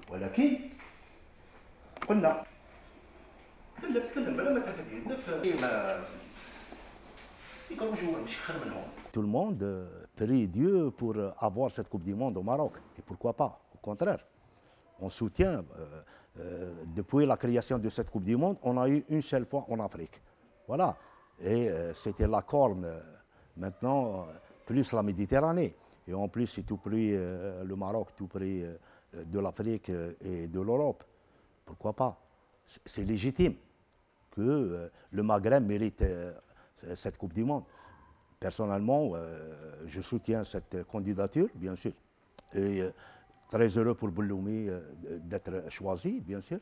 ولكن قلنا تكلم بلا ما تتكلم Tout le monde prie Dieu pour avoir cette Coupe du Monde au Maroc. Et pourquoi pas? Au contraire, on soutient, depuis la création de cette Coupe du Monde, on a eu une seule fois en Afrique. Voilà. Et c'était la Corne, maintenant, plus la Méditerranée. Et en plus, c'est tout près, le Maroc, tout près de l'Afrique et de l'Europe. Pourquoi pas? C'est légitime que le Maghreb mérite cette Coupe du Monde. Personnellement, je soutiens cette candidature, bien sûr. Et très heureux pour Belloumi d'être choisi, bien sûr.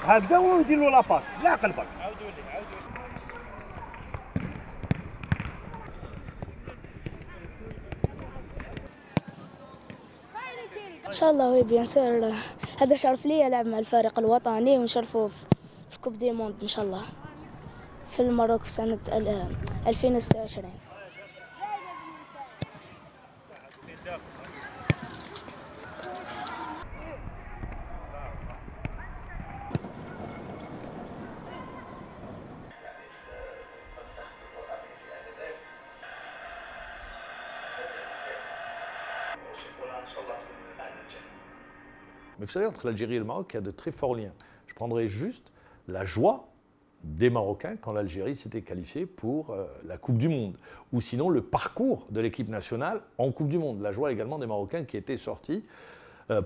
هكذا ونديروا لا باس لا قلبك. ان شاء الله وي بيان سور هذا شرف لي العب مع الفريق الوطني ونشرفوا في كوب دي موند ان شاء الله في الماروك في سنة 2026. Mais vous savez, entre l'Algérie et le Maroc, il y a de très forts liens. Je prendrai juste la joie des Marocains quand l'Algérie s'était qualifiée pour la Coupe du Monde, ou sinon le parcours de l'équipe nationale en Coupe du Monde. La joie également des Marocains qui étaient sortis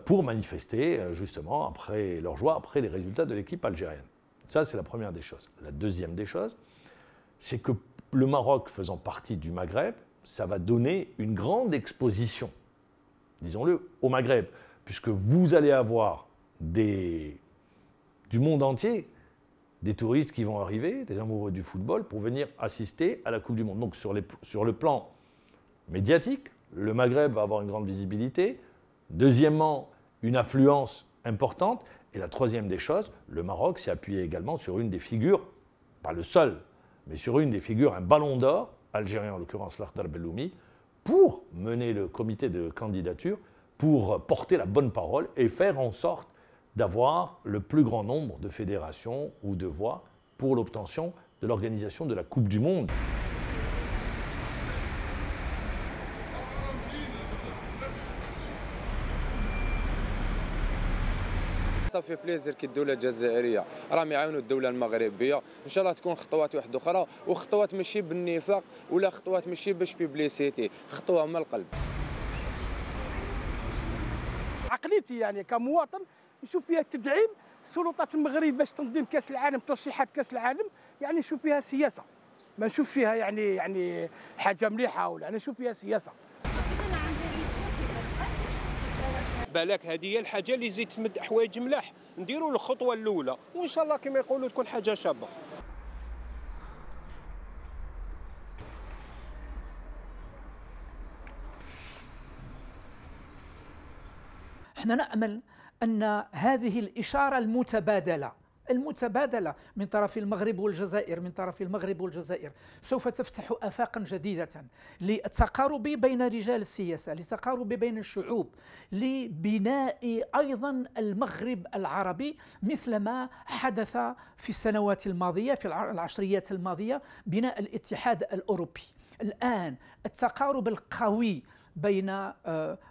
pour manifester justement après leur joie, après les résultats de l'équipe algérienne. Ça, c'est la première des choses. La deuxième des choses, c'est que le Maroc faisant partie du Maghreb, ça va donner une grande exposition, disons-le, au Maghreb, puisque vous allez avoir du monde entier, des touristes qui vont arriver, des amoureux du football, pour venir assister à la Coupe du Monde. Donc sur le plan médiatique, le Maghreb va avoir une grande visibilité. Deuxièmement, une affluence importante. Et la troisième des choses, le Maroc s'est appuyé également sur une des figures, pas le seul, mais sur une des figures, un ballon d'or, algérien en l'occurrence l'Akhdar Belloumi, pour mener le comité de candidature, pour porter la bonne parole et faire en sorte d'avoir le plus grand nombre de fédérations ou de voix pour l'obtention de l'organisation de la Coupe du Monde. صافي بليزير كي الدوله الجزائريه راهم يعاونوا الدوله المغربيه ان شاء الله تكون خطوات واحده اخرى وخطوات ماشي بالنفاق ولا خطوات ماشي باش بيبليسيتي خطوه من القلب. عقليتي يعني كمواطن نشوف فيها تدعيم السلطات المغرب باش تنظيم كاس العالم ترشيحات كاس العالم يعني نشوف فيها سياسه ما نشوف فيها يعني حاجه مليحه ولا انا نشوف فيها سياسه. بالك هذه هي الحاجه اللي زيد تمد حوايج ملاح نديروا الخطوه الاولى وان شاء الله كما يقولوا تكون حاجه شابه. احنا نأمل أن هذه الإشارة المتبادلة من طرف المغرب والجزائر سوف تفتح آفاقا جديدة للتقارب بين رجال السياسة، للتقارب بين الشعوب، لبناء أيضا المغرب العربي مثل ما حدث في السنوات الماضية في العشريات الماضية بناء الاتحاد الأوروبي. الآن التقارب القوي بين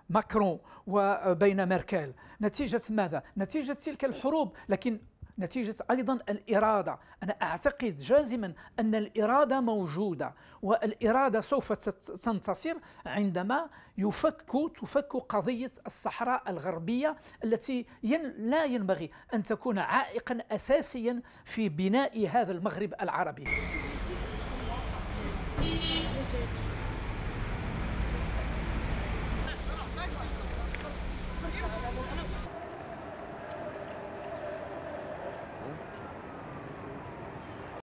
ماكرون وبين ميركل نتيجة ماذا؟ نتيجة تلك الحروب، لكن نتيجة أيضا الإرادة. أنا أعتقد جازما أن الإرادة موجودة، والإرادة سوف تنتصر عندما تفك قضية الصحراء الغربية التي لا ينبغي أن تكون عائقا أساسيا في بناء هذا المغرب العربي.